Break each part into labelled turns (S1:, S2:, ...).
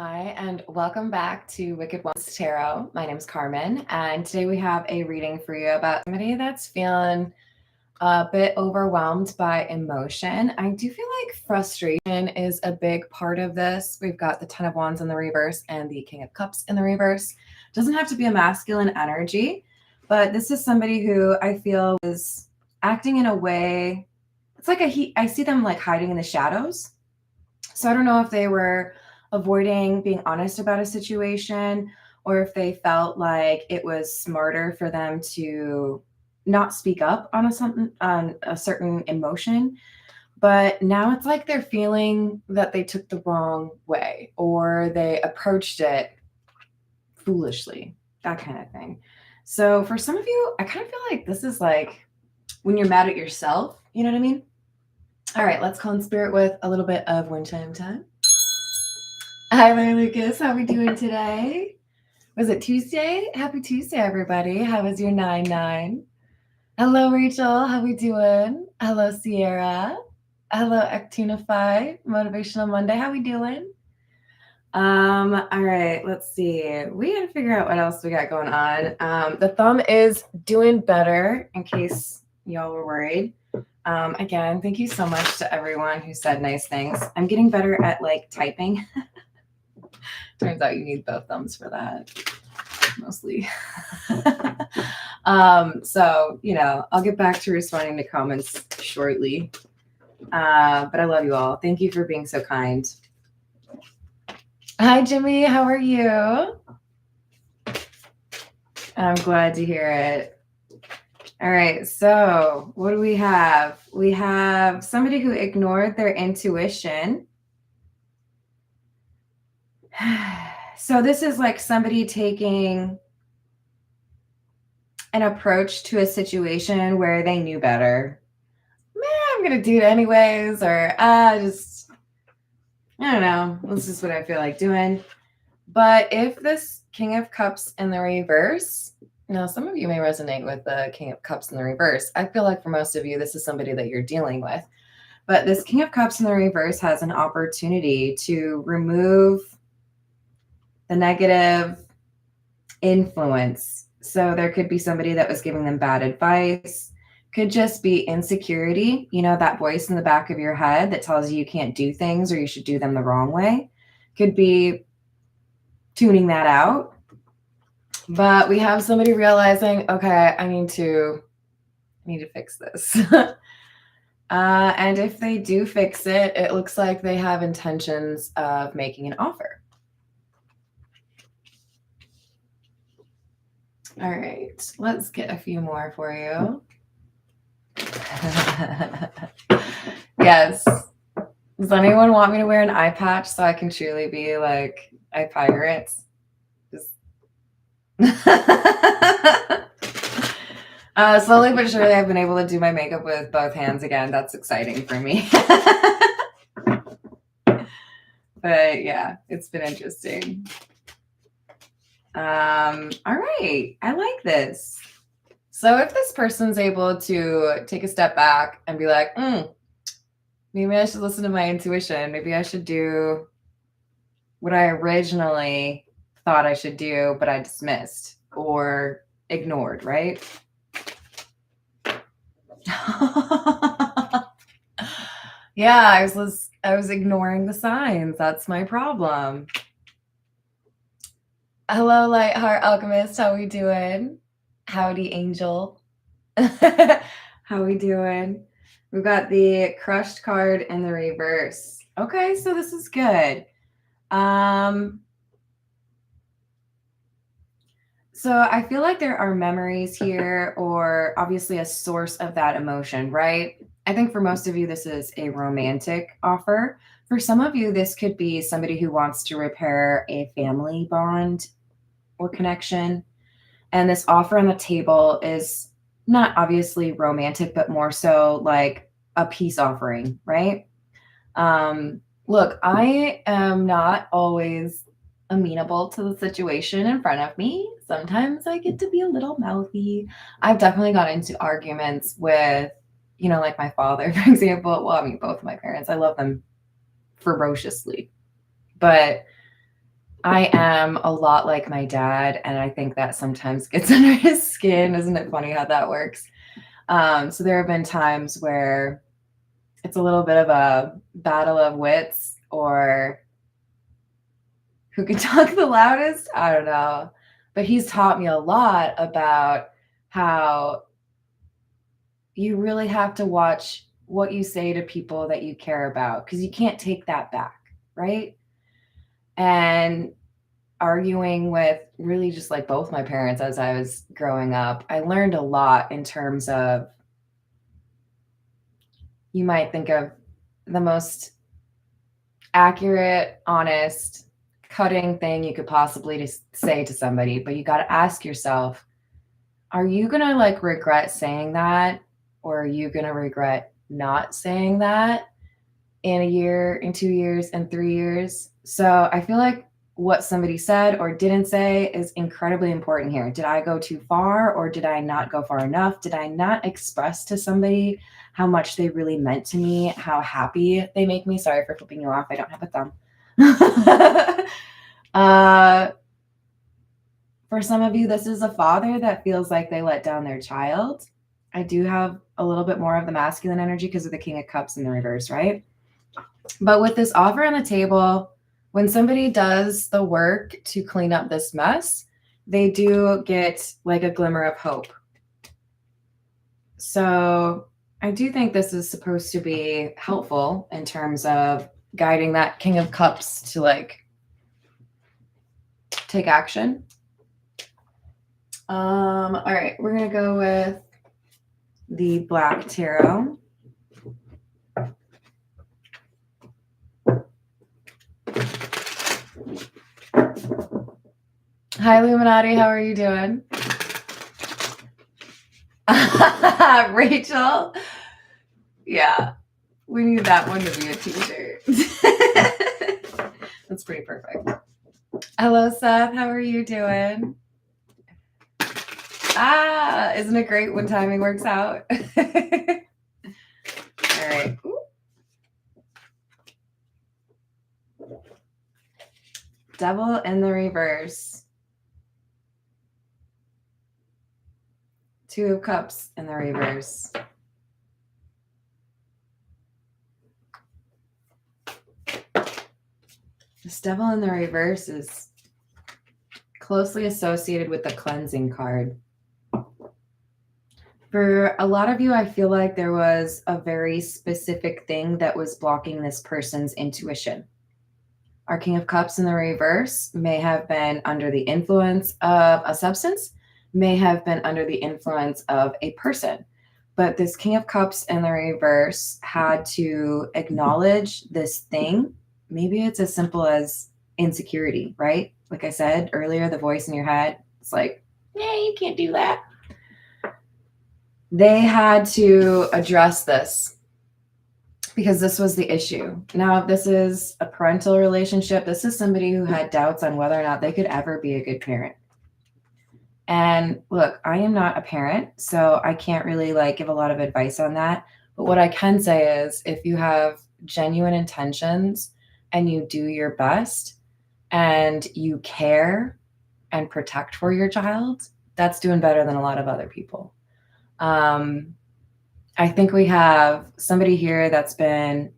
S1: Hi, and welcome back to Wicked Ones Tarot. My name is Carmen, and today we have a reading for you about somebody that's feeling a bit overwhelmed by emotion. I do feel like frustration is a big part of this. We've got the Ten of Wands in the reverse and the King of Cups in the reverse. Doesn't have to be a masculine energy, but this is somebody who I feel is acting in a way. It's like I see them like hiding in the shadows. So I don't know if they were avoiding being honest about a situation or if they felt like it was smarter for them to not speak up on a certain emotion. But now it's like they're feeling that they took the wrong way or they approached it foolishly, that kind of thing. So for some of you, I kind of feel like this is like when you're mad at yourself, you know what I mean? All right, let's call in spirit with a little bit of wind chime time. Hi there, Lucas. How are we doing today? Was it Tuesday? Happy Tuesday, everybody. How was your 9-9? Hello, Rachel. How we doing? Hello, Sierra. Hello, Actunify. Motivational Monday. How we doing? All right, let's see. We gotta figure out what else we got going on. The thumb is doing better, in case y'all were worried. Again, thank you so much to everyone who said nice things. I'm getting better at like typing. Turns out you need both thumbs for that, mostly. So, I'll get back to responding to comments shortly. But I love you all. Thank you for being so kind. Hi, Jimmy. How are you? I'm glad to hear it. All right. So what do we have? We have somebody who ignored their intuition. So this is like somebody taking an approach to a situation where they knew better. Man, I'm going to do it anyways, or I don't know. This is what I feel like doing. But if this King of Cups in the reverse, now some of you may resonate with the King of Cups in the reverse. I feel like for most of you, this is somebody that you're dealing with. But this King of Cups in the reverse has an opportunity to remove the negative influence. So there could be somebody that was giving them bad advice, could just be insecurity, that voice in the back of your head that tells you you can't do things or you should do them the wrong way. Could be tuning that out. But we have somebody realizing, okay, I need to fix this. And if they do fix it, it looks like they have intentions of making an offer. All right, let's get a few more for you. Yes. Does anyone want me to wear an eye patch so I can truly be like eye pirates? Slowly but surely, I've been able to do my makeup with both hands again. That's exciting for me. But yeah, it's been interesting. All right, I like this. So if this person's able to take a step back and be like, maybe I should listen to my intuition. Maybe I should do what I originally thought I should do, but I dismissed or ignored, right? Yeah, I was ignoring the signs. That's my problem. Hello, Lightheart Alchemist. How we doing? Howdy, Angel. How we doing? We've got the crushed card in the reverse. Okay, so this is good. So I feel like there are memories here or obviously a source of that emotion, right? I think for most of you, this is a romantic offer. For some of you, this could be somebody who wants to repair a family bond or connection. And this offer on the table is not obviously romantic, but more so like a peace offering, right? Look, I am not always amenable to the situation in front of me. Sometimes I get to be a little mouthy. I've definitely got into arguments with, like my father, for example. Well, I mean, both of my parents. I love them ferociously. But I am a lot like my dad, and I think that sometimes gets under his skin. Isn't it funny how that works? So there have been times where it's a little bit of a battle of wits, or who can talk the loudest. I don't know. But he's taught me a lot about how you really have to watch what you say to people that you care about, because you can't take that back, right? And arguing with really just like both my parents as I was growing up, I learned a lot in terms of, you might think of the most accurate, honest, cutting thing you could possibly just say to somebody, but you got to ask yourself, are you going to like regret saying that, or are you going to regret not saying that in a year, in 2 years, in 3 years? So I feel like what somebody said or didn't say is incredibly important here. Did I go too far, or did I not go far enough? Did I not express to somebody how much they really meant to me, how happy they make me? Sorry for flipping you off. I don't have a thumb. For some of you, this is a father that feels like they let down their child. I do have a little bit more of the masculine energy because of the King of Cups in the reverse, right? But with this offer on the table, when somebody does the work to clean up this mess, they do get like a glimmer of hope. So I do think this is supposed to be helpful in terms of guiding that King of Cups to like take action. All right, we're going to go with the Black Tarot. Hi, Illuminati. How are you doing? Rachel. Yeah, we need that one to be a t-shirt. That's pretty perfect. Hello, Seth. How are you doing? Isn't it great when timing works out? All right. Ooh. Devil in the reverse. 2 of Cups in the reverse. This Devil in the reverse is closely associated with the cleansing card. For a lot of you, I feel like there was a very specific thing that was blocking this person's intuition. Our King of Cups in the reverse may have been under the influence of a substance, may have been under the influence of a person. But this King of Cups in the reverse had to acknowledge this thing. Maybe it's as simple as insecurity, right? Like I said earlier, the voice in your head, it's like, yeah, you can't do that. They had to address this because this was the issue. Now, if this is a parental relationship, this is somebody who had doubts on whether or not they could ever be a good parent. And look, I am not a parent, so I can't really like give a lot of advice on that. But what I can say is if you have genuine intentions and you do your best and you care and protect for your child, that's doing better than a lot of other people. I think we have somebody here that's been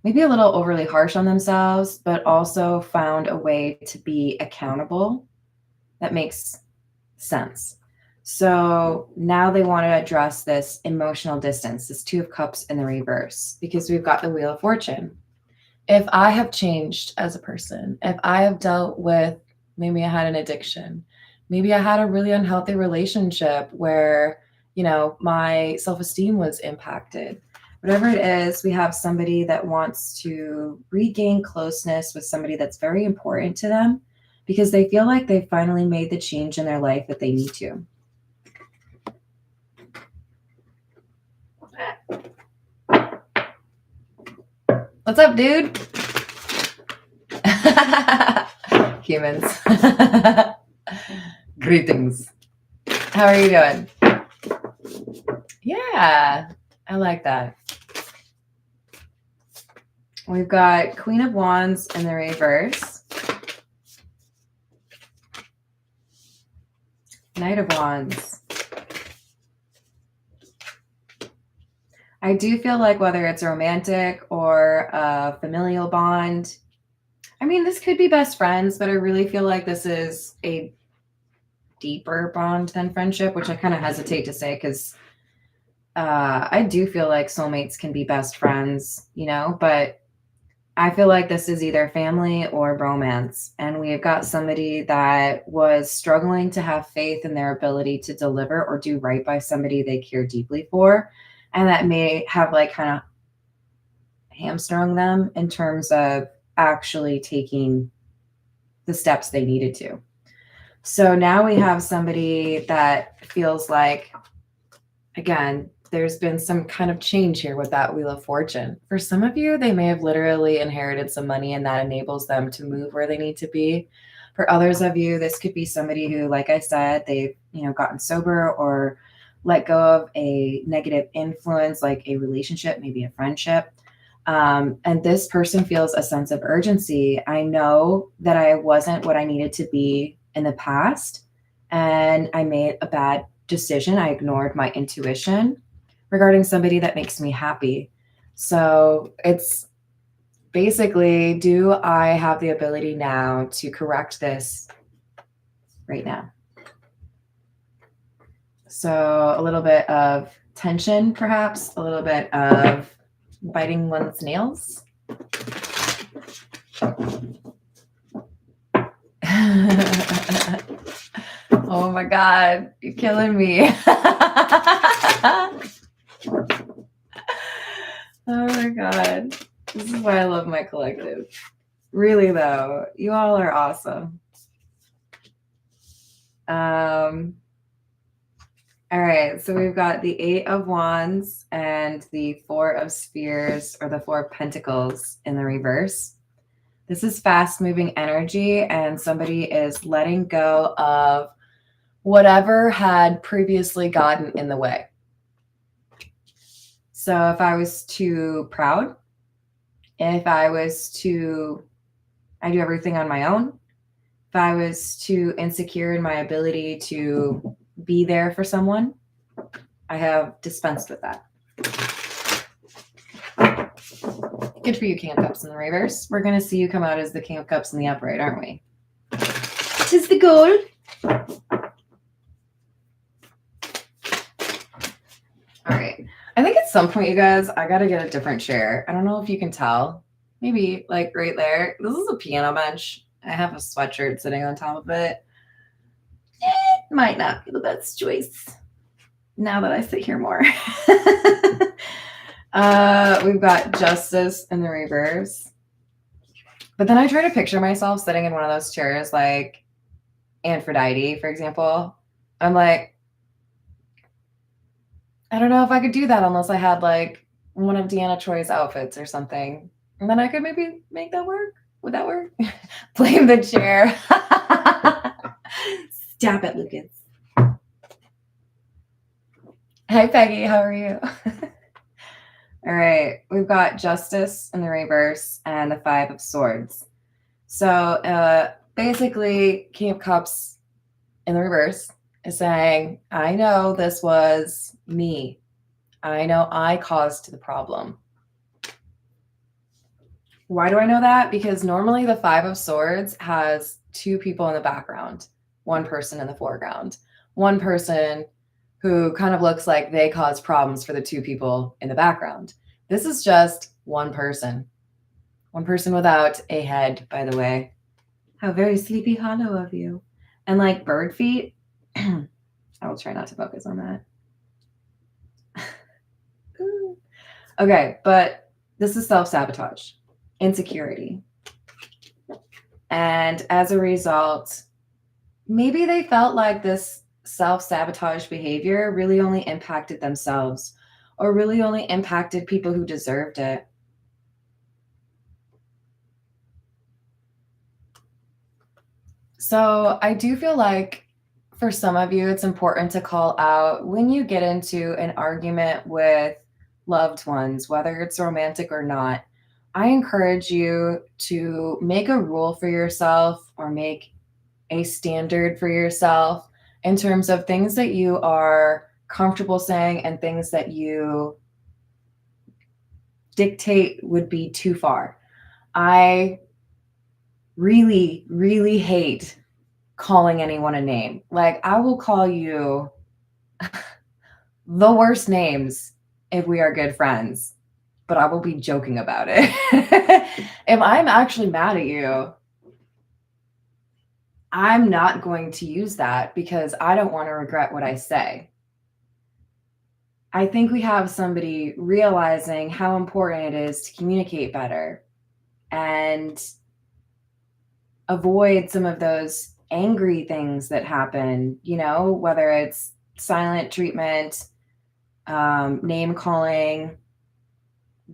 S1: maybe a little overly harsh on themselves, but also found a way to be accountable that makes sense. So now they want to address this emotional distance, this 2 of Cups in the reverse, because we've got the Wheel of Fortune. If I have changed as a person, if I have dealt with, maybe I had an addiction, maybe I had a really unhealthy relationship where, you know, my self-esteem was impacted. Whatever it is, we have somebody that wants to regain closeness with somebody that's very important to them because they feel like they finally made the change in their life that they need to. What's up, dude? Humans. Greetings. How are you doing? Yeah, I like that. We've got Queen of Wands in the reverse. Knight of Wands. I do feel like whether it's romantic or a familial bond, I mean, this could be best friends, but I really feel like this is a deeper bond than friendship, which I kind of hesitate to say because I do feel like soulmates can be best friends, you know, but I feel like this is either family or romance. And we've got somebody that was struggling to have faith in their ability to deliver or do right by somebody they care deeply for. And that may have like kind of hamstrung them in terms of actually taking the steps they needed to. So now we have somebody that feels like, again, there's been some kind of change here with that Wheel of Fortune. For some of you, they may have literally inherited some money and that enables them to move where they need to be. For others of you, this could be somebody who, like I said, they've, gotten sober or let go of a negative influence, like a relationship, maybe a friendship. And this person feels a sense of urgency. I know that I wasn't what I needed to be in the past, and I made a bad decision. I ignored my intuition regarding somebody that makes me happy. So it's basically, do I have the ability now to correct this right now? So a little bit of tension, perhaps, a little bit of biting one's nails. Oh my God, you're killing me. Oh my God. This is why I love my collective. Really though, you all are awesome. All right, so we've got the 8 of Wands and the 4 of Spheres, or the 4 of Pentacles in the reverse. This is fast moving energy, and somebody is letting go of whatever had previously gotten in the way. So if I was too proud, if I do everything on my own, if I was too insecure in my ability to be there for someone, I have dispensed with that. Good for you, King of Cups in the reverse. We're going to see you come out as the King of Cups in the upright, aren't we? 'Tis the goal. All right. I think at some point, you guys, I got to get a different chair. I don't know if you can tell. Maybe like right there. This is a piano bench. I have a sweatshirt sitting on top of it. It might not be the best choice now that I sit here more. We've got Justice in the reverse. But then I try to picture myself sitting in one of those chairs like Aphrodite, for example. I'm like, I don't know if I could do that unless I had like one of Deanna Troy's outfits or something. And then I could maybe make that work. Would that work? Blame the chair. Stop it, Lucas. Hi, Peggy. How are you? All right. We've got Justice in the reverse and the 5 of Swords. So basically, King of Cups in the reverse is saying, I know this was me. I know I caused the problem. Why do I know that? Because normally the 5 of Swords has 2 people in the background, 1 person in the foreground, 1 person who kind of looks like they caused problems for the 2 people in the background. This is just 1 person. 1 person without a head, by the way. How very Sleepy Hollow of you. And like bird feet. I will try not to focus on that. Okay, but this is self-sabotage, insecurity. And as a result, maybe they felt like this self-sabotage behavior really only impacted themselves or really only impacted people who deserved it. So I do feel like for some of you, it's important to call out when you get into an argument with loved ones, whether it's romantic or not. I encourage you to make a rule for yourself or make a standard for yourself in terms of things that you are comfortable saying and things that you dictate would be too far. I really, really hate calling anyone a name. Like, I will call you the worst names if we are good friends, but I will be joking about it. If I'm actually mad at you, I'm not going to use that because I don't want to regret what I say. I think we have somebody realizing how important it is to communicate better and avoid some of those angry things that happen, whether it's silent treatment, name calling,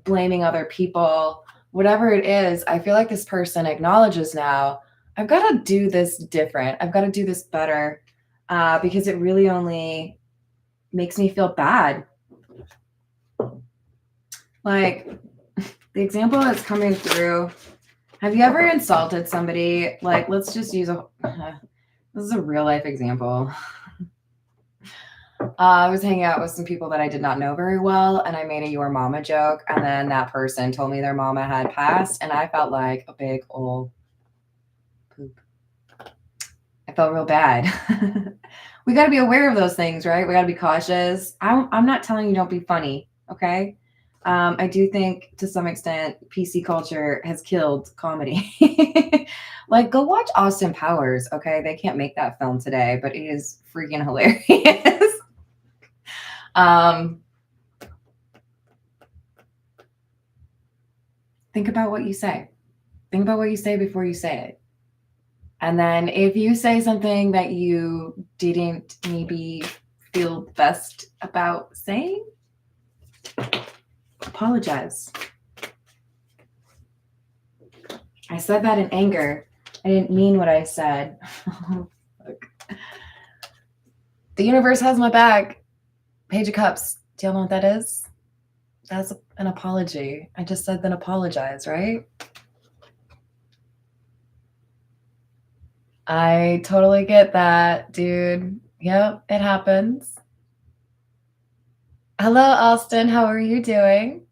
S1: blaming other people, whatever it is. I feel like this person acknowledges now, I've got to do this different. I've got to do this better because it really only makes me feel bad. Like the example that's coming through, have you ever insulted somebody? Like, let's just use this is a real life example. I was hanging out with some people that I did not know very well, and I made a "your mama" joke, and then that person told me their mama had passed, and I felt like a big old poop. I felt real bad. We got to be aware of those things, right? We got to be cautious. I'm not telling you don't be funny, okay? I do think to some extent PC culture has killed comedy. Like, go watch Austin Powers, okay? They can't make that film today, but it is freaking hilarious. Think about what you say. Think about what you say before you say it. And then if you say something that you didn't maybe feel best about saying, apologize. I said that in anger. I didn't mean what I said. The universe has my back. Page of Cups. Do y'all know what that is? That's an apology. I just said then apologize, right? I totally get that, dude. Yep, it happens. Hello, Austin. How are you doing?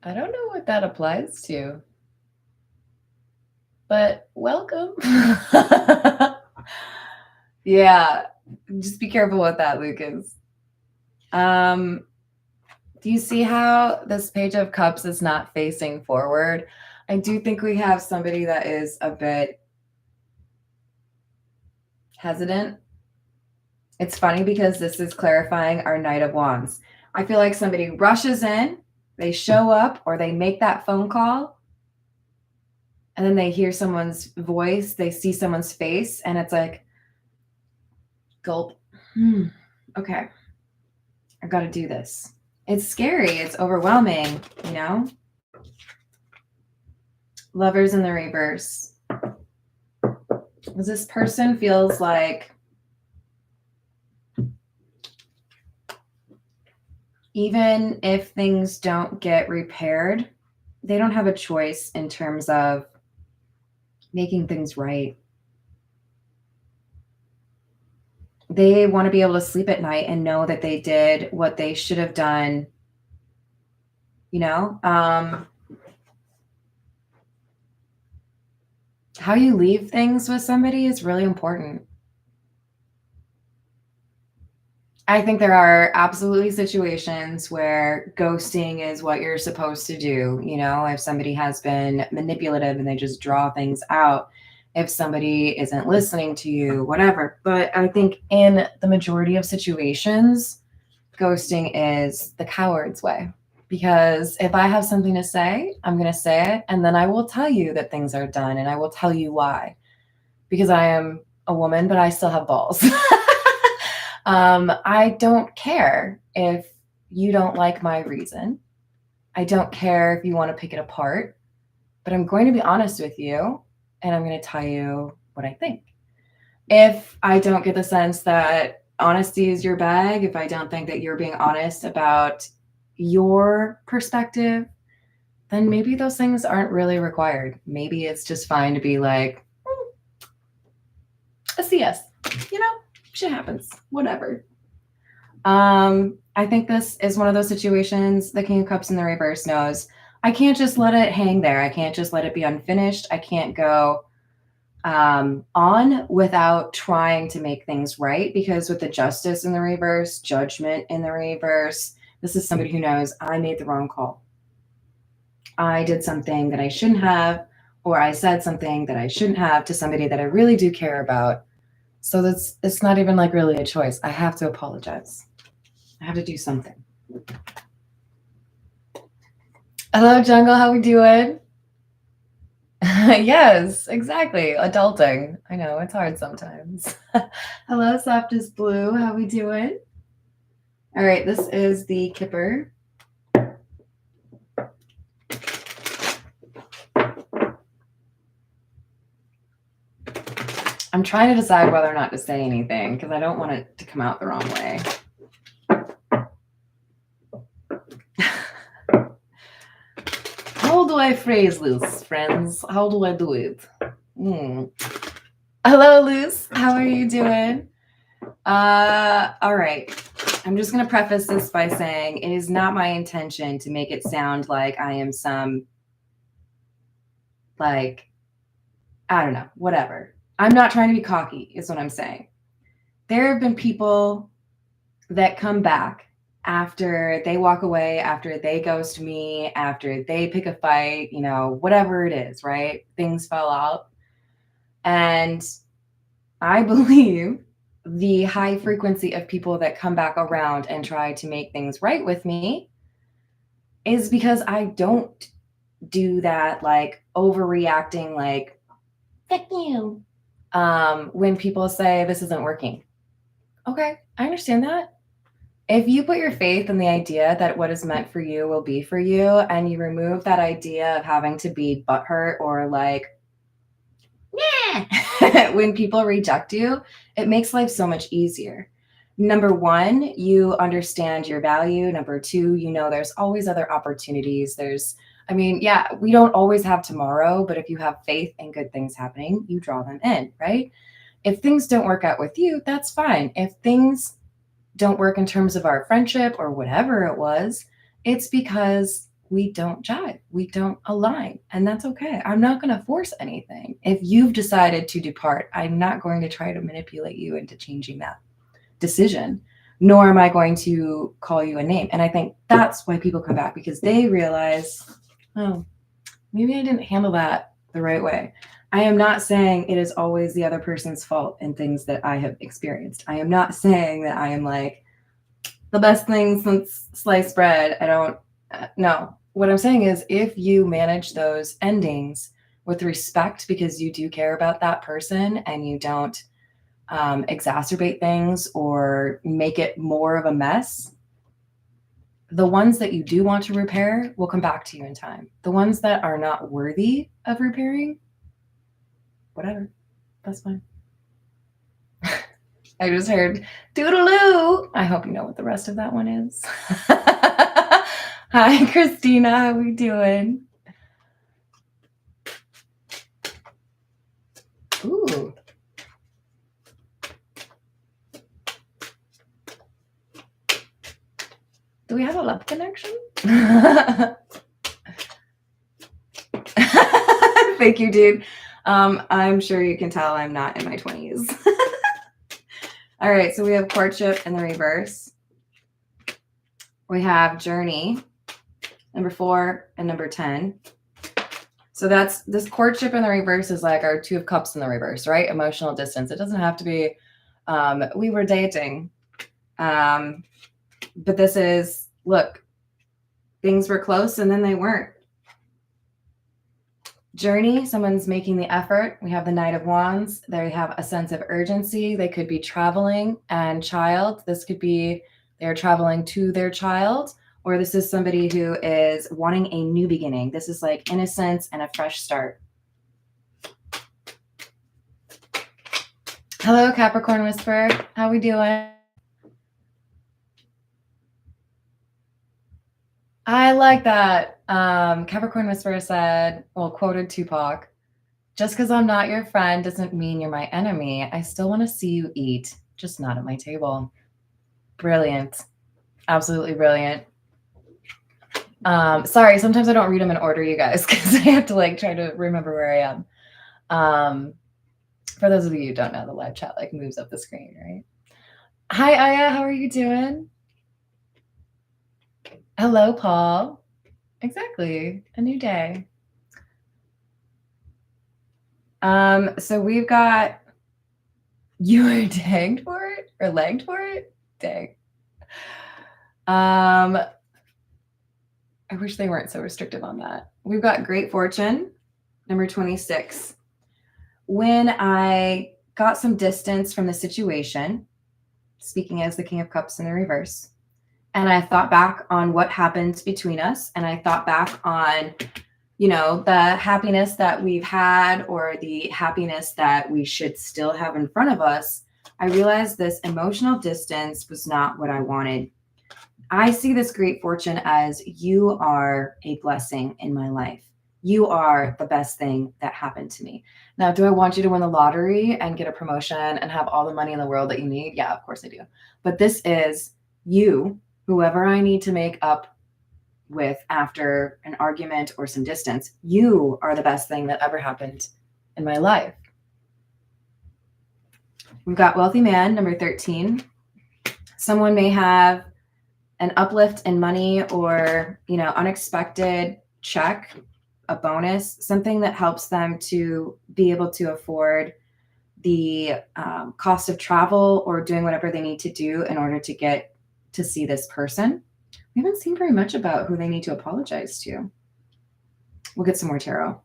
S1: I don't know what that applies to, but welcome. Yeah, just be careful with that, Lucas. Do you see how this Page of Cups is not facing forward? I do think we have somebody that is a bit hesitant. It's funny because this is clarifying our Knight of Wands. I feel like somebody rushes in, they show up, or they make that phone call, and then they hear someone's voice, they see someone's face, and it's like, gulp. Okay, I've got to do this. It's scary. It's overwhelming, Lovers in the reverse. This person feels like even if things don't get repaired, they don't have a choice in terms of making things right. They want to be able to sleep at night and know that they did what they should have done, how you leave things with somebody is really important. I think there are absolutely situations where ghosting is what you're supposed to do. If somebody has been manipulative and they just draw things out, if somebody isn't listening to you, whatever. But I think in the majority of situations, ghosting is the coward's way. Because if I have something to say, I'm going to say it. And then I will tell you that things are done and I will tell you why. Because I am a woman, but I still have balls. I don't care if you don't like my reason. I don't care if you want to pick it apart, but I'm going to be honest with you and I'm going to tell you what I think. If I don't get the sense that honesty is your bag, if I don't think that you're being honest about your perspective, then maybe those things aren't really required. Maybe it's just fine to be like, a CS. You know, shit happens. Whatever. I think this is one of those situations the King of Cups in the reverse knows. I can't just let it hang there. I can't just let it be unfinished. I can't go on without trying to make things right, because with the Justice in the reverse, Judgment in the reverse, this is somebody who knows I made the wrong call. I did something that I shouldn't have, or I said something that I shouldn't have to somebody that I really do care about. So it's not even like really a choice. I have to apologize. I have to do something. Hello, Jungle. How we doing? Yes, exactly. Adulting. I know it's hard sometimes. Hello, Softest Blue. How we doing? All right, this is the Kipper. I'm trying to decide whether or not to say anything because I don't want it to come out the wrong way. How do I phrase this, friends? How do I do it? Hello, Luce. How are you doing? All right. I'm just going to preface this by saying it is not my intention to make it sound like I am some, like, I don't know, whatever. I'm not trying to be cocky, is what I'm saying. There have been people that come back after they walk away, after they ghost me, after they pick a fight, you know, whatever it is, right? Things fell out. And I believe the high frequency of people that come back around and try to make things right with me is because I don't do that, like overreacting, like, fuck you, when people say this isn't working. Okay, I understand that. If you put your faith in the idea that what is meant for you will be for you, and you remove that idea of having to be butthurt or like, nah, when people reject you, it makes life so much easier. Number one, you understand your value. Number two, you know there's always other opportunities. Yeah, we don't always have tomorrow, but if you have faith in good things happening, you draw them in, right? If things don't work out with you, that's fine. If things don't work in terms of our friendship or whatever it was, it's because we don't jive, we don't align, and that's okay. I'm not going to force anything. If you've decided to depart, I'm not going to try to manipulate you into changing that decision, nor am I going to call you a name. And I think that's why people come back, because they realize, oh, maybe I didn't handle that the right way. I am not saying it is always the other person's fault in things that I have experienced. I am not saying that I am like the best thing since sliced bread. I don't, no. What I'm saying is if you manage those endings with respect because you do care about that person and you don't exacerbate things or make it more of a mess, the ones that you do want to repair will come back to you in time. The ones that are not worthy of repairing, whatever, that's fine. I just heard doodaloo. I hope you know what the rest of that one is. Hi, Christina. How we doing? Ooh. Do we have a love connection? Thank you, dude. I'm sure you can tell I'm not in my 20s. All right, so we have courtship in the reverse. We have journey, number 4 and number 10. So that's this courtship in the reverse is like our 2 of cups in the reverse, right? Emotional distance. It doesn't have to be we were dating. But this is, look, things were close and then they weren't. Journey, someone's making the effort. We have the Knight of Wands. They have a sense of urgency. They could be traveling. And child, this could be they're traveling to their child, or this is somebody who is wanting a new beginning. This is like innocence and a fresh start. Hello, Capricorn Whisper. How we doing? I like that. Capricorn Whisperer said, well, quoted Tupac, Just because I'm not your friend doesn't mean you're my enemy. I still want to see you eat, just not at my table. Brilliant. Absolutely brilliant. Sorry, sometimes I don't read them in order, you guys, because I have to like try to remember where I am. For those of you who don't know, the live chat like moves up the screen, right? Hi, Aya, how are you doing? Hello, Paul. Exactly, a new day. So we've got you were danged for it or legged for it? Dang. I wish they weren't so restrictive on that. We've got great fortune, number 26. When I got some distance from the situation, speaking as the King of Cups in the reverse, and I thought back on what happened between us, and I thought back on, you know, the happiness that we've had or the happiness that we should still have in front of us, I realized this emotional distance was not what I wanted. I see this great fortune as you are a blessing in my life. You are the best thing that happened to me. Now, do I want you to win the lottery and get a promotion and have all the money in the world that you need? Yeah, of course I do. But this is you, whoever I need to make up with after an argument or some distance. You are the best thing that ever happened in my life. We've got wealthy man, number 13. Someone may have an uplift in money or, you know, unexpected check, a bonus, something that helps them to be able to afford the cost of travel or doing whatever they need to do in order to get to see this person. We haven't seen very much about who they need to apologize to. We'll get some more tarot.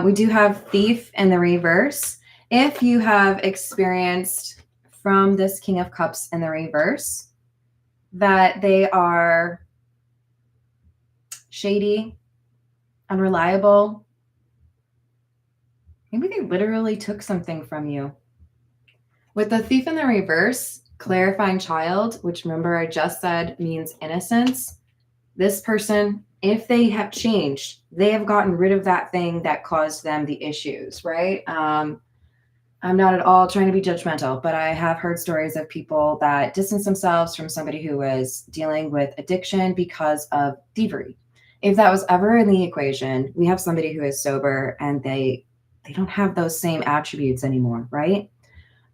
S1: We do have thief in the reverse. If you have experienced from this King of Cups in the reverse that they are shady, unreliable, maybe they literally took something from you. With the thief in the reverse, clarifying child, which remember I just said means innocence, this person, if they have changed, they have gotten rid of that thing that caused them the issues, right? I'm not at all trying to be judgmental, but I have heard stories of people that distance themselves from somebody who was dealing with addiction because of thievery. If that was ever in the equation, we have somebody who is sober and they don't have those same attributes anymore, right?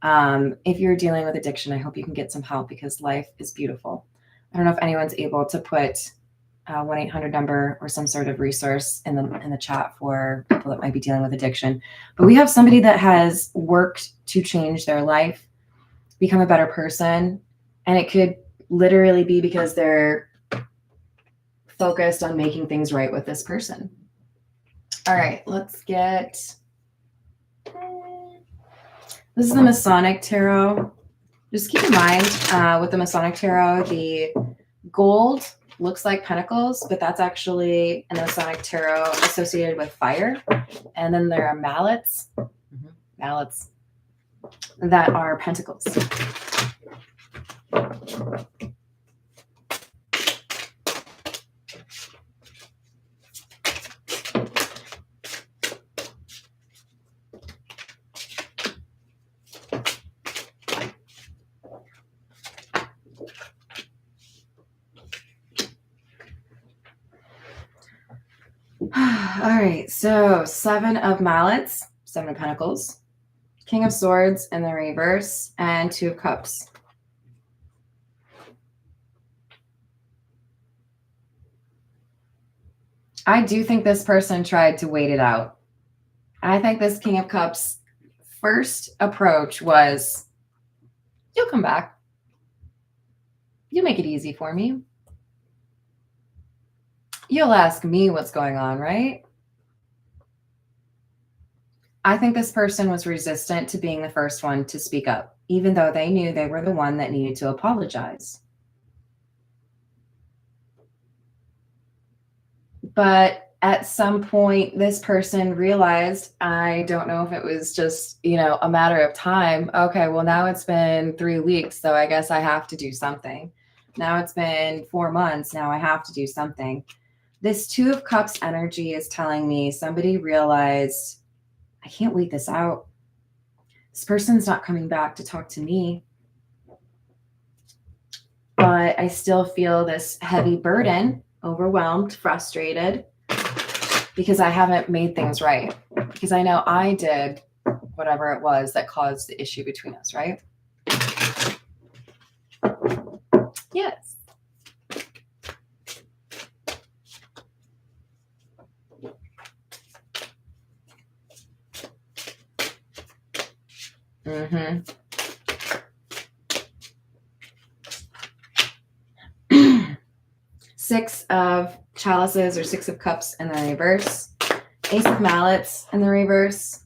S1: If you're dealing with addiction, I hope you can get some help because life is beautiful. I don't know if anyone's able to put 1-800 number or some sort of resource in the chat for people that might be dealing with addiction. But we have somebody that has worked to change their life, become a better person, and it could literally be because they're focused on making things right with this person. All right, let's get... This is the Masonic Tarot. Just keep in mind with the Masonic Tarot, the gold looks like pentacles, but that's actually in the Masonic Tarot associated with fire. And then there are mallets that are pentacles. All right, so 7 of mallets, 7 of pentacles, King of Swords in the reverse, and 2 of cups. I do think this person tried to wait it out. I think this King of Cups first approach was, you'll come back. You'll make it easy for me. You'll ask me what's going on, right? I think this person was resistant to being the first one to speak up, even though they knew they were the one that needed to apologize. But at some point, this person realized, I don't know if it was just, you know, a matter of time. Okay, well, now it's been 3 weeks, so I guess I have to do something. Now it's been 4 months, now I have to do something. This 2 of Cups energy is telling me somebody realized I can't wait this out. This person's not coming back to talk to me, but I still feel this heavy burden, overwhelmed, frustrated, because I haven't made things right. Because I know I did whatever it was that caused the issue between us, right? Yes. Mm-hmm. 6 of chalices or 6 of cups in the reverse. Ace of mallets in the reverse.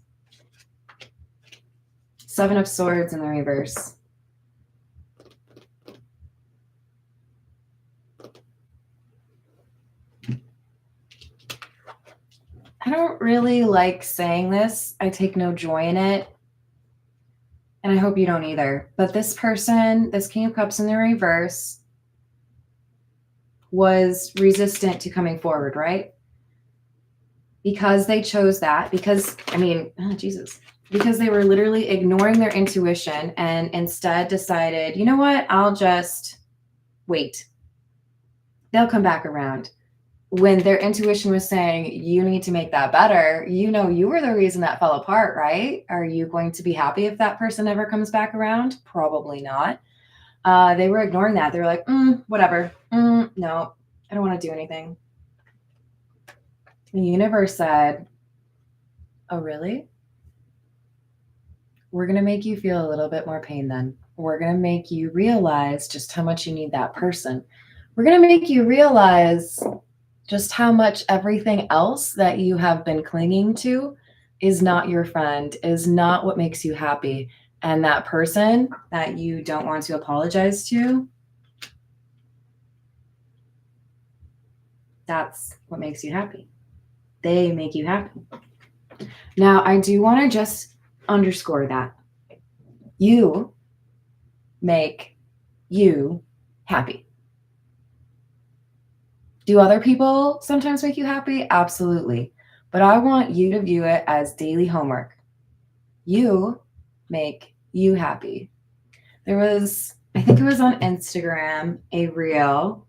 S1: 7 of swords in the reverse. I don't really like saying this. I take no joy in it. And I hope you don't either. But this person, this King of Cups in the reverse, was resistant to coming forward, right? Because they chose that, because, Jesus, because they were literally ignoring their intuition and instead decided, you know what, I'll just wait. They'll come back around. When their intuition was saying, you need to make that better, you know, you were the reason that fell apart, right? Are you going to be happy if that person ever comes back around? Probably not. They were ignoring that. They were like, whatever. No, I don't want to do anything. The universe said, oh, really? We're going to make you feel a little bit more pain then. We're going to make you realize just how much you need that person. We're going to make you realize just how much everything else that you have been clinging to is not your friend, is not what makes you happy. And that person that you don't want to apologize to, that's what makes you happy. They make you happy. Now, I do want to just underscore that. You make you happy. Do other people sometimes make you happy? Absolutely. But I want you to view it as daily homework. You make you happy. There was, I think it was on Instagram, a reel.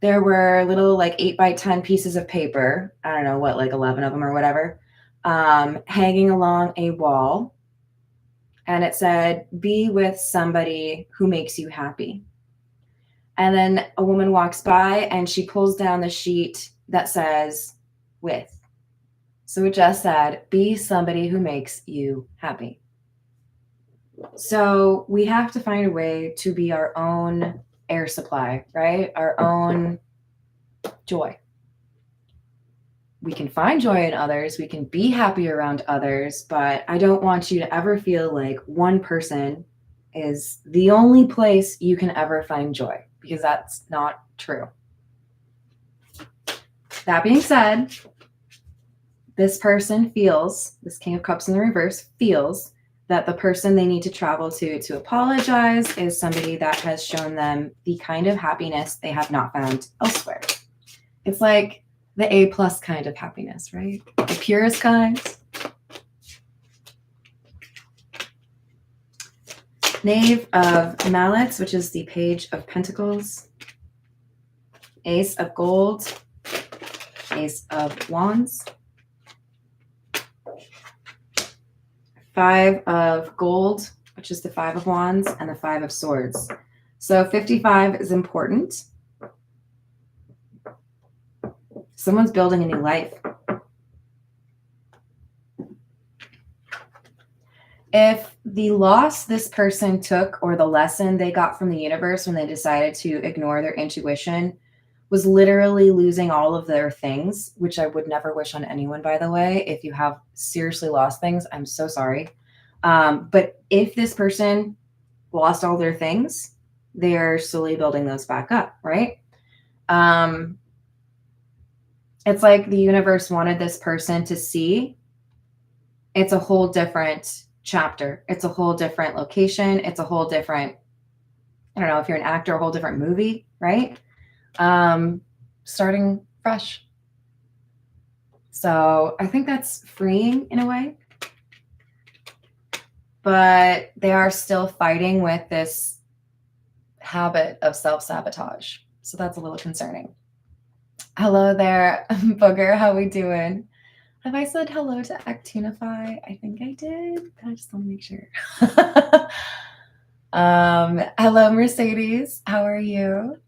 S1: There were little like 8x10 pieces of paper. I don't know what, like 11 of them or whatever, hanging along a wall. And it said, be with somebody who makes you happy. And then a woman walks by and she pulls down the sheet that says with. So it just said, be somebody who makes you happy. So we have to find a way to be our own air supply, right? Our own joy. We can find joy in others. We can be happy around others, but I don't want you to ever feel like one person is the only place you can ever find joy, because that's not true. That being said, this person feels, this King of Cups in the reverse feels that the person they need to travel to apologize is somebody that has shown them the kind of happiness they have not found elsewhere. It's like the A+ kind of happiness, right? The purest kind. Knave of Mallets, which is the Page of Pentacles. Ace of Gold. Ace of Wands. 5 of Gold, which is the 5 of Wands, and the 5 of Swords. So 55 is important. Someone's building a new life. If the loss this person took, or the lesson they got from the universe when they decided to ignore their intuition, was literally losing all of their things, which I would never wish on anyone, by the way. If you have seriously lost things, I'm so sorry. But if this person lost all their things, they're slowly building those back up, right? It's like the universe wanted this person to see it's a whole different chapter. It's a whole different location. It's a whole different, I don't know, if you're an actor, a whole different movie, right? Starting fresh. So I think that's freeing in a way. but they are still fighting with this habit of self-sabotage. So that's a little concerning. Hello there, Booger. How we doing? Have I said hello to Actunify? I think I did, but I just want to make sure. Hello, Mercedes. How are you?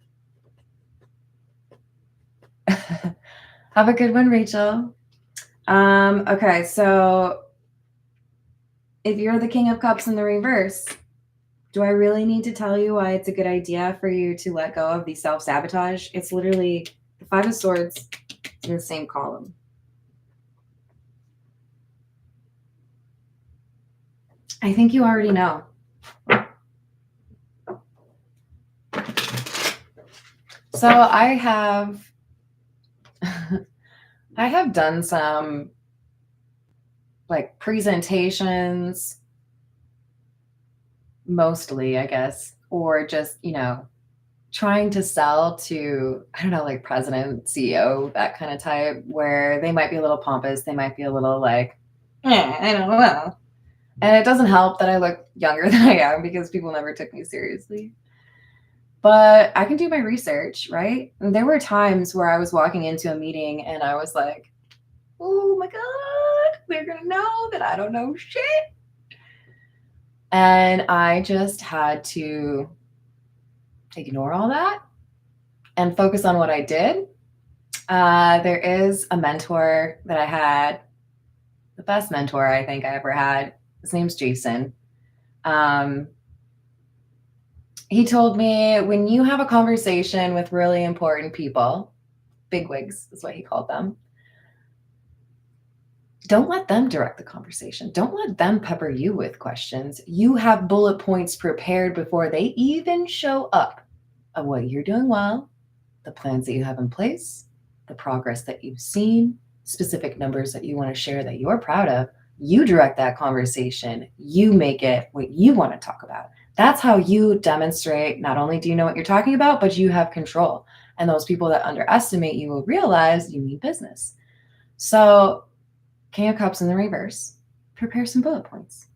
S1: Have a good one, Rachel. Okay, so if you're the King of Cups in the reverse, do I really need to tell you why it's a good idea for you to let go of the self-sabotage? It's literally the Five of Swords in the same column. I think you already know. So I have done some like presentations, mostly, I guess, or just, trying to sell to, I don't know, like president, CEO, that kind of type, where they might be a little pompous. They might be a little like, I don't know. And it doesn't help that I look younger than I am because people never took me seriously. But I can do my research, right? And there were times where I was walking into a meeting and I was like, oh my God, they're going to know that I don't know shit. And I just had to ignore all that and focus on what I did. There is a mentor that I had, the best mentor I think I ever had. His name's Jason. He told me, when you have a conversation with really important people, bigwigs is what he called them, don't let them direct the conversation. Don't let them pepper you with questions. You have bullet points prepared before they even show up of what you're doing well, the plans that you have in place, the progress that you've seen, specific numbers that you want to share that you're proud of. You direct that conversation. You make it what you want to talk about. That's how you demonstrate not only do you know what you're talking about, but you have control. And those people that underestimate you will realize you mean business. So, King of Cups in the reverse, prepare some bullet points.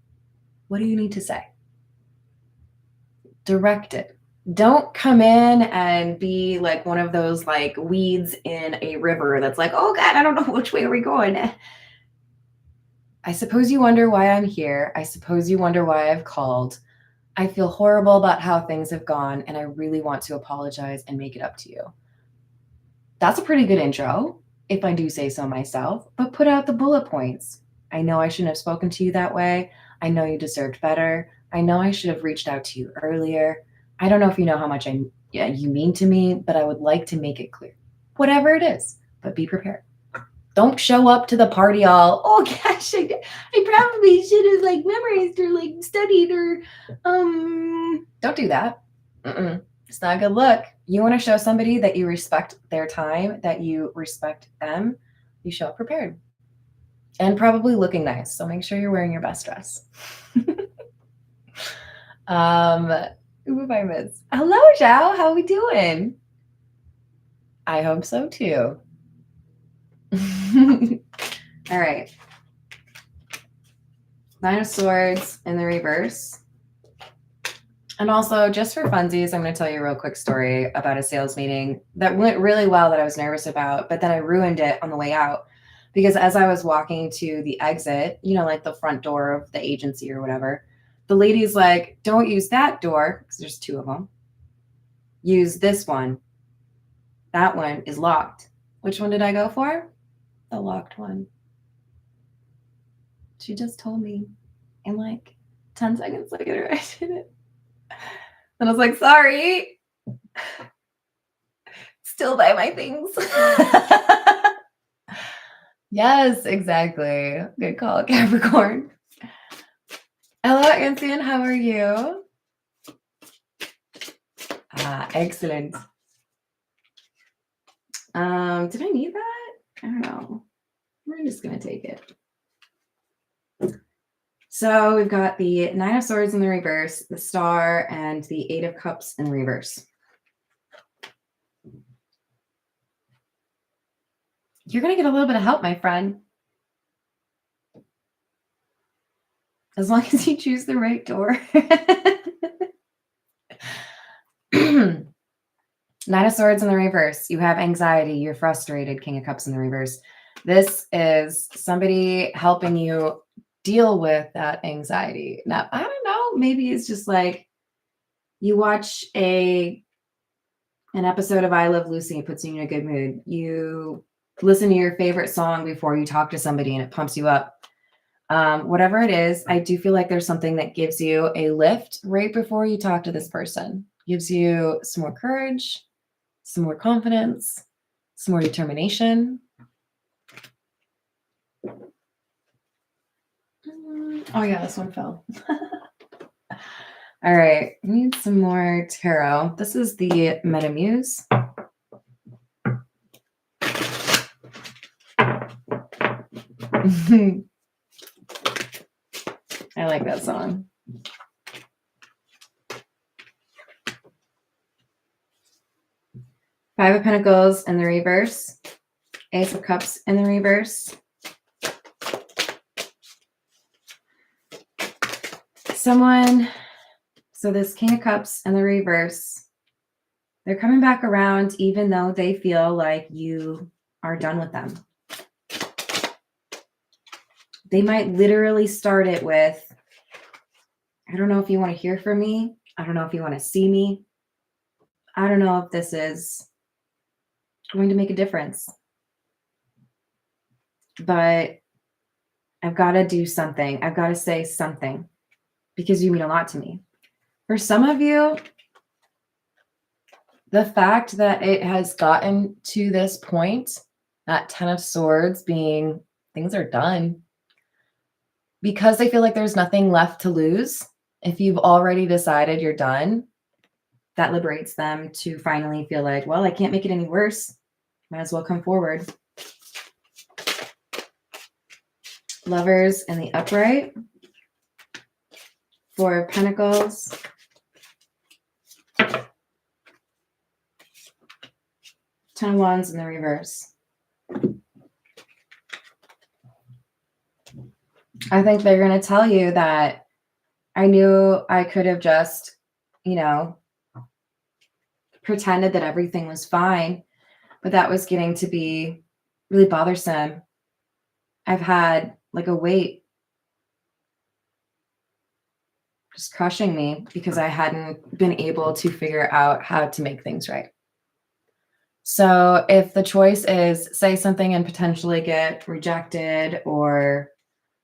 S1: What do you need to say? Direct it. Don't come in and be like one of those like weeds in a river that's like, oh God, I don't know which way are we going. I suppose you wonder why I'm here. I suppose you wonder why I've called. I feel horrible about how things have gone, and I really want to apologize and make it up to you. That's a pretty good intro, if I do say so myself, but put out the bullet points. I know I shouldn't have spoken to you that way. I know you deserved better. I know I should have reached out to you earlier. I don't know if you know how much you mean to me, but I would like to make it clear. Whatever it is, but be prepared. Don't show up to the party all, oh gosh, I probably should have like memorized or like studied or don't do that. It's not a good look. You want to show somebody that you respect their time, that you respect them, you show up prepared. And probably looking nice. So make sure you're wearing your best dress. Who have I missed? Hello, Zhao. How we doing? I hope so too. All right. Nine of Swords in the reverse. And also, just for funsies, I'm going to tell you a real quick story about a sales meeting that went really well that I was nervous about, but then I ruined it on the way out. Because as I was walking to the exit, like the front door of the agency or whatever, the lady's like, don't use that door, because there's two of them. Use this one. That one is locked. Which one did I go for? The locked one. She just told me. And like 10 seconds later, I did it. And I was like, sorry. Still buy my things. Yes, exactly. Good call, Capricorn. Hello, Anson. How are you? Excellent. Did I need that? I don't know. We're just going to take it. So we've got the Nine of Swords in the reverse, the Star, and the Eight of Cups in reverse. You're going to get a little bit of help, my friend. as long as you choose the right door. Nine of Swords in the reverse. You have anxiety. You're frustrated. King of Cups in the reverse. This is somebody helping you deal with that anxiety. Now, I don't know. Maybe it's just like you watch an episode of I Love Lucy. It puts you in a good mood. You listen to your favorite song before you talk to somebody and it pumps you up. Whatever it is, I do feel like there's something that gives you a lift right before you talk to this person. Gives you some more courage, some more confidence, some more determination. Oh yeah, this one fell. All right, I need some more tarot. This is the Metamuse. I like that song. Five of Pentacles in the reverse. Ace of Cups in the reverse. So this King of Cups in the reverse, they're coming back around even though they feel like you are done with them. They might literally start it with, I don't know if you want to hear from me. I don't know if you want to see me. I don't know if this is going to make a difference. But I've got to do something. I've got to say something because you mean a lot to me. For some of you, the fact that it has gotten to this point, that 10 of Swords being things are done, because they feel like there's nothing left to lose. If you've already decided you're done, that liberates them to finally feel like, well, I can't make it any worse. Might as well come forward. Lovers in the upright. Four of Pentacles. Ten of Wands in the reverse. I think they're going to tell you that I knew I could have just, pretended that everything was fine, but that was getting to be really bothersome. I've had like a weight just crushing me because I hadn't been able to figure out how to make things right. So if the choice is say something and potentially get rejected or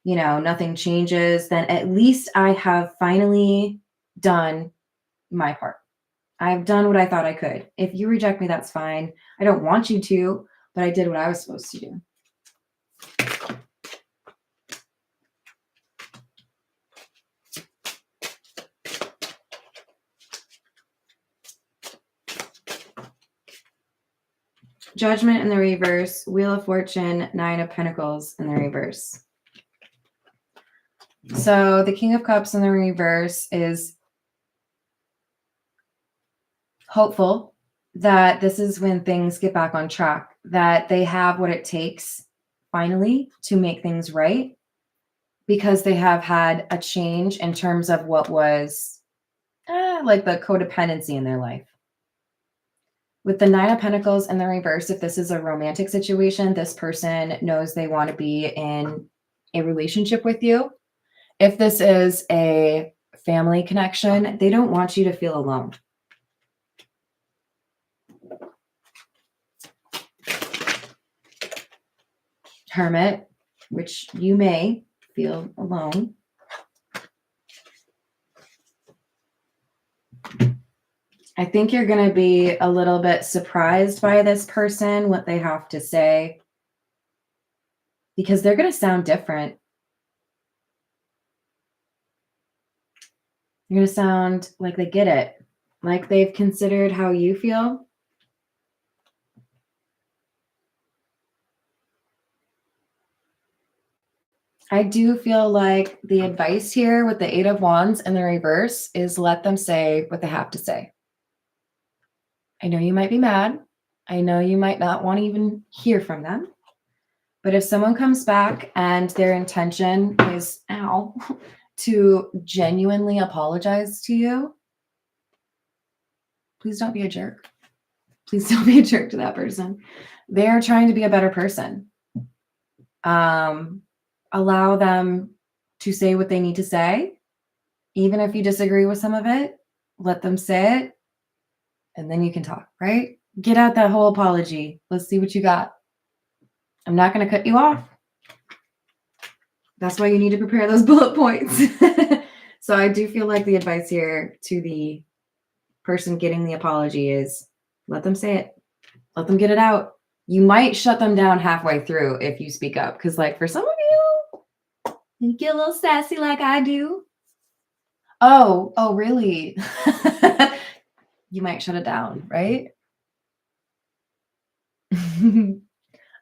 S1: nothing changes, then at least I have finally done my part. I've done what I thought I could. If you reject me, that's fine. I don't want you to, but I did what I was supposed to do. Judgment in the reverse, Wheel of Fortune, Nine of Pentacles in the reverse. So the King of Cups in the reverse is hopeful that this is when things get back on track, that they have what it takes finally to make things right because they have had a change in terms of what was like the codependency in their life. With the Nine of Pentacles in the reverse, if this is a romantic situation, this person knows they want to be in a relationship with you. If this is a family connection, they don't want you to feel alone. Hermit, which you may feel alone. I think you're going to be a little bit surprised by this person, what they have to say, because they're going to sound different. You're going to sound like they get it, like they've considered how you feel. I do feel like the advice here with the Eight of Wands in the reverse is let them say what they have to say. I know you might be mad. I know you might not want to even hear from them. But if someone comes back and their intention is, to genuinely apologize to you, please don't be a jerk. Please don't be a jerk to that person. They're trying to be a better person. Allow them to say what they need to say. Even if you disagree with some of it, let them say it, and then you can talk, right? Get out that whole apology. Let's see what you got. I'm not going to cut you off. That's why you need to prepare those bullet points. So I do feel like the advice here to the person getting the apology is let them say it. Let them get it out. You might shut them down halfway through if you speak up. Because like for some of you get a little sassy like I do. Oh, really? You might shut it down, right?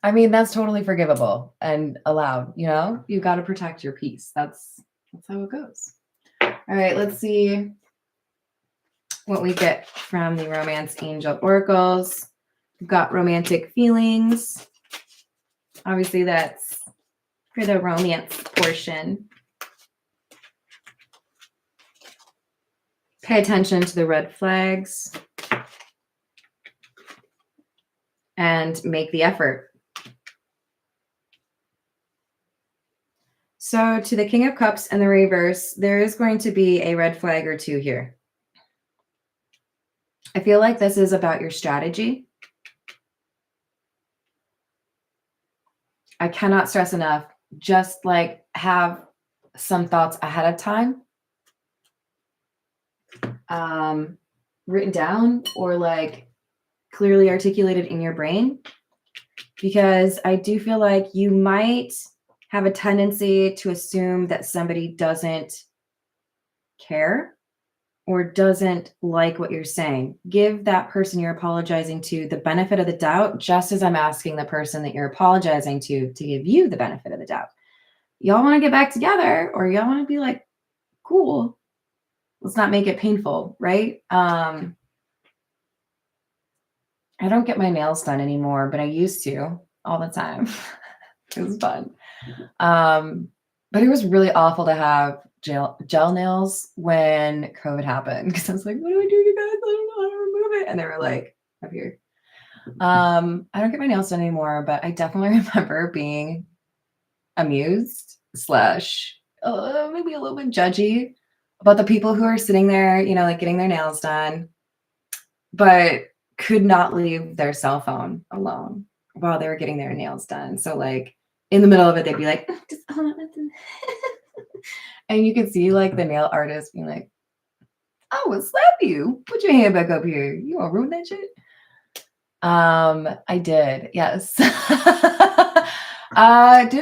S1: I mean, that's totally forgivable and allowed, you know? You got to protect your peace. That's how it goes. All right, let's see what we get from the Romance Angel Oracles. We've got romantic feelings. Obviously, that's for the romance portion. Pay attention to the red flags and make the effort. So to the King of Cups and the reverse, there is going to be a red flag or two here. I feel like this is about your strategy. I cannot stress enough, just like have some thoughts ahead of time written down or like clearly articulated in your brain, because I do feel like you might have a tendency to assume that somebody doesn't care or doesn't like what you're saying. Give that person you're apologizing to the benefit of the doubt, just as I'm asking the person that you're apologizing to give you the benefit of the doubt. Y'all want to get back together, or y'all want to be like, cool, let's not make it painful, right? I don't get my nails done anymore, but I used to all the time. It was fun. But it was really awful to have gel nails when COVID happened, because I was like, what do I do, you guys? I don't know how to remove it. And they were like, up here. I don't get my nails done anymore, but I definitely remember being amused / maybe a little bit judgy about the people who are sitting there, you know, like getting their nails done, but could not leave their cell phone alone while they were getting their nails done. So like in the middle of it, they'd be like, just hold on, listen. And you could see like the nail artist being like, I would slap you. Put your hand back up here. You gonna ruin that shit? I did, yes. Did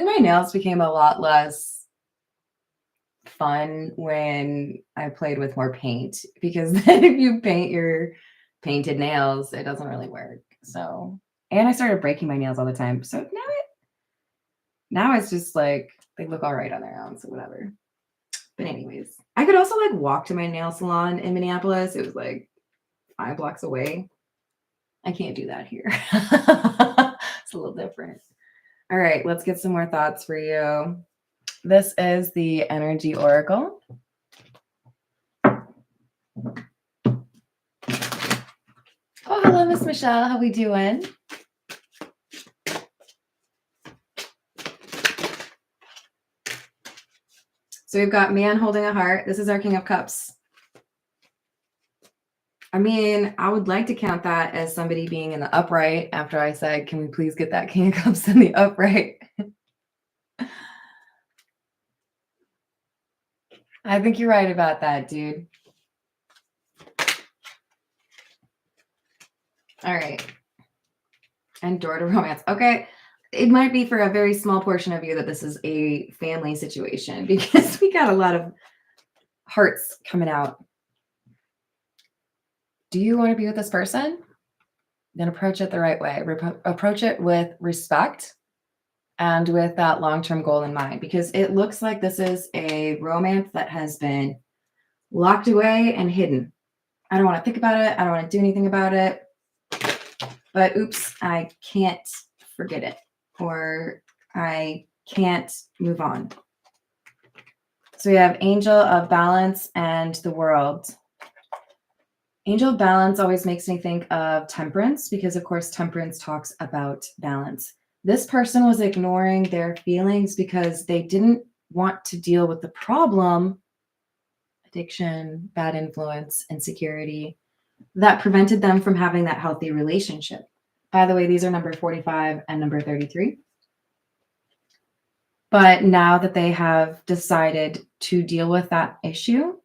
S1: my nails became a lot less fun when I played with more paint, because then if you paint your painted nails, it doesn't really work. So, and I started breaking my nails all the time. So now it's just like they look all right on their own, so whatever. But anyways, I could also like walk to my nail salon in Minneapolis. It was like 5 blocks away. I can't do that here. It's a little different. All right, let's get some more thoughts for you. This is the Energy Oracle. Oh, hello, Miss Michelle. How we doing? So we've got man holding a heart. This is our King of Cups. I mean, I would like to count that as somebody being in the upright after I said, can we please get that King of Cups in the upright? I think you're right about that, dude. All right. And door to romance. Okay. It might be for a very small portion of you that this is a family situation, because we got a lot of hearts coming out. Do you want to be with this person? Then approach it the right way. Approach it with respect and with that long-term goal in mind, because it looks like this is a romance that has been locked away and hidden. I don't want to think about it. I don't want to do anything about it. But oops, I can't forget it, or I can't move on. So we have Angel of Balance and the World. Angel of Balance always makes me think of Temperance because, of course, Temperance talks about balance. This person was ignoring their feelings because they didn't want to deal with the problem, addiction, bad influence, insecurity, that prevented them from having that healthy relationship. By the way, these are number 45 and number 33. But now that they have decided to deal with that issue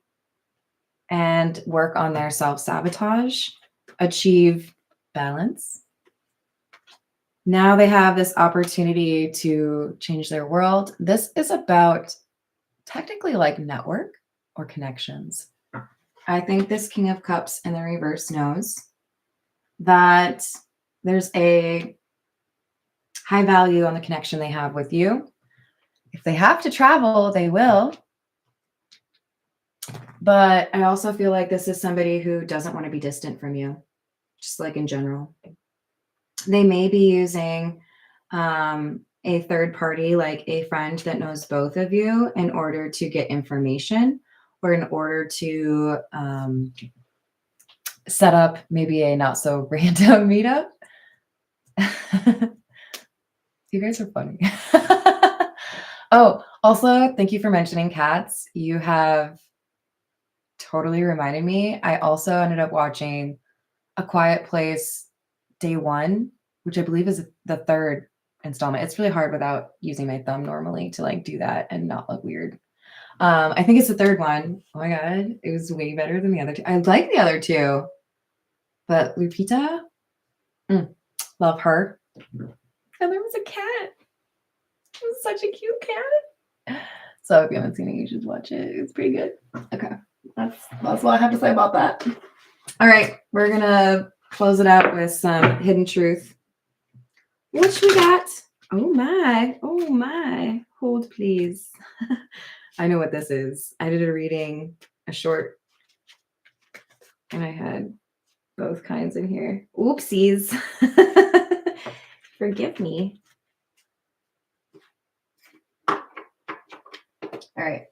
S1: and work on their self-sabotage, achieve balance, now they have this opportunity to change their world. This is about technically like network or connections. I think this King of Cups in the reverse knows that there's a high value on the connection they have with you. If they have to travel, they will. But I also feel like this is somebody who doesn't want to be distant from you, just like in general. They may be using a third party, like a friend that knows both of you, in order to get information or in order to set up maybe a not so random meetup. You guys are funny. Oh, also, thank you for mentioning cats. You have totally reminded me. I also ended up watching A Quiet Place Day 1, which I believe is the third installment. It's really hard without using my thumb normally to like do that and not look weird. I think it's the third one. Oh my God. It was way better than the other two. I like the other two, but Lupita, love her. And there was a cat. It was such a cute cat. So if you haven't seen it, you should watch it. It's pretty good. Okay. That's what I have to say about that. All right. We're going to close it out with some hidden truth. What we got? Oh my. Oh my. Hold, please. I know what this is. I did a reading, a short, and I had both kinds in here. Oopsies. Forgive me. All right.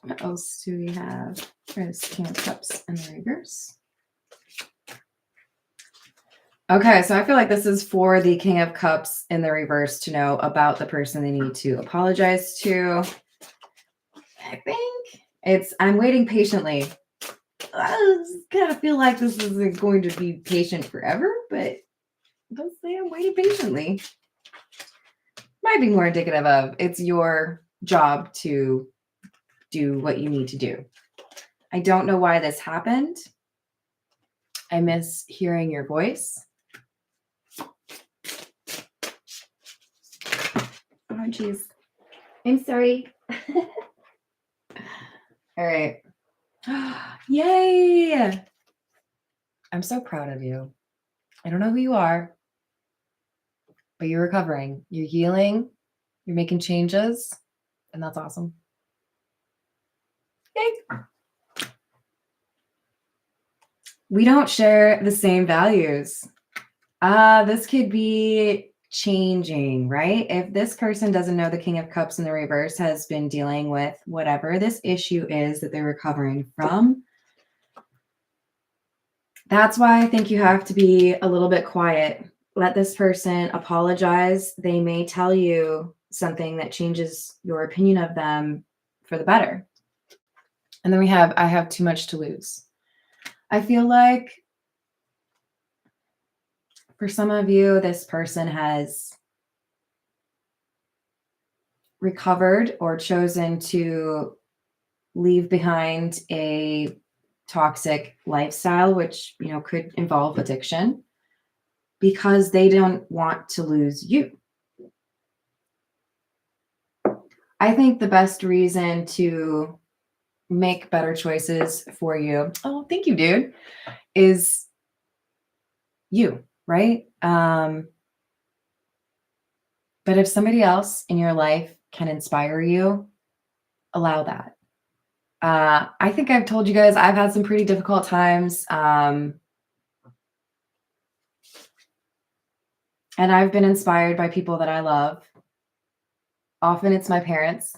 S1: What else do we have? There's King of Cups in the reverse. Okay, so I feel like this is for the King of Cups in the reverse to know about the person they need to apologize to. I think I'm waiting patiently. I kind of feel like this isn't going to be patient forever, but don't say I'm waiting patiently. Might be more indicative of it's your job to do what you need to do. I don't know why this happened. I miss hearing your voice. Oh, geez. I'm sorry. All right. Yay! I'm so proud of you. I don't know who you are, but you're recovering. You're healing. You're making changes, and that's awesome. Yay! We don't share the same values. This could be changing, right? If this person doesn't know the King of Cups in the reverse has been dealing with whatever this issue is that they're recovering from, that's why I think you have to be a little bit quiet. Let this person apologize. They may tell you something that changes your opinion of them for the better. And then I have too much to lose. I feel like for some of you, this person has recovered or chosen to leave behind a toxic lifestyle, which, could involve addiction, because they don't want to lose you. I think the best reason to make better choices for you, oh, thank you, dude, is you, right? But if somebody else in your life can inspire you, allow that. I think I've told you guys I've had some pretty difficult times. And I've been inspired by people that I love. Often it's my parents.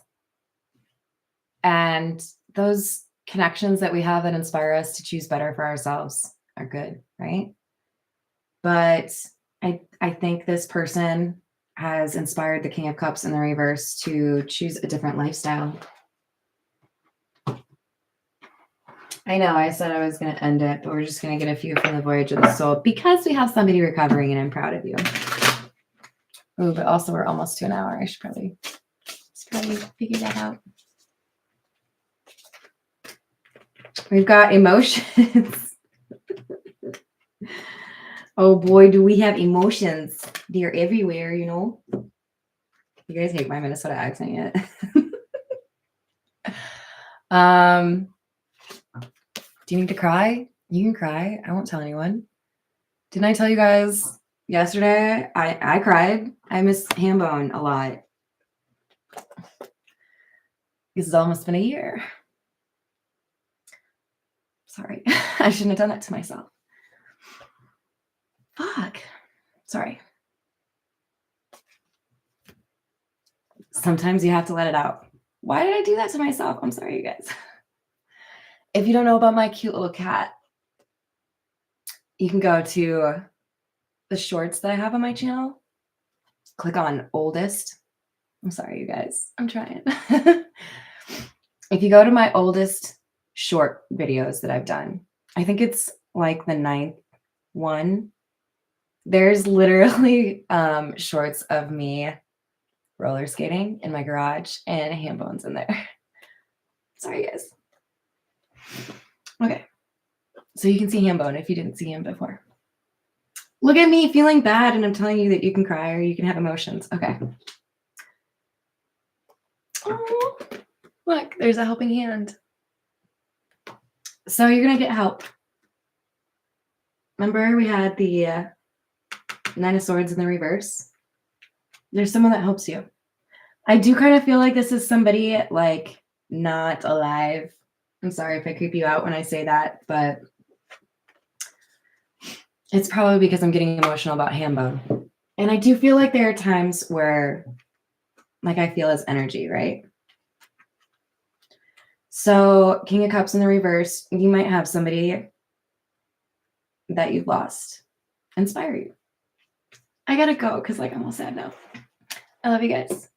S1: And those connections that we have that inspire us to choose better for ourselves are good, right? But I think this person has inspired the King of Cups in the reverse to choose a different lifestyle. I know I said I was going to end it, but we're just going to get a few from the Voyage of the Soul because we have somebody recovering and I'm proud of you. Oh, but also we're almost to an hour. I should probably figure that out. We've got emotions. Oh boy, do we have emotions. They're everywhere, you know. You guys hate my Minnesota accent yet? Do you need to cry? You can cry. I won't tell anyone. Didn't I tell you guys yesterday? I cried. I miss Hambone a lot. This has almost been a year. Sorry. I shouldn't have done that to myself. Fuck. Sorry. Sometimes you have to let it out. Why did I do that to myself? I'm sorry, you guys. If you don't know about my cute little cat, you can go to the shorts that I have on my channel. Click on oldest. I'm sorry, you guys. I'm trying. If you go to my oldest short videos that I've done, I think it's like the 9th one. There's literally shorts of me roller skating in my garage and Hambones in there. Sorry, guys. Okay. So you can see Hambone if you didn't see him before. Look at me feeling bad and I'm telling you that you can cry or you can have emotions. Okay. Oh, look, there's a helping hand. So you're going to get help. Remember we had the 9 of Swords in the reverse? There's someone that helps you. I do kind of feel like this is somebody like not alive. I'm sorry if I creep you out when I say that, but it's probably because I'm getting emotional about Hambone. And I do feel like there are times where like I feel his energy, right? So King of Cups in the reverse, you might have somebody that you've lost inspire you. I gotta go because like I'm all sad now. I love you guys.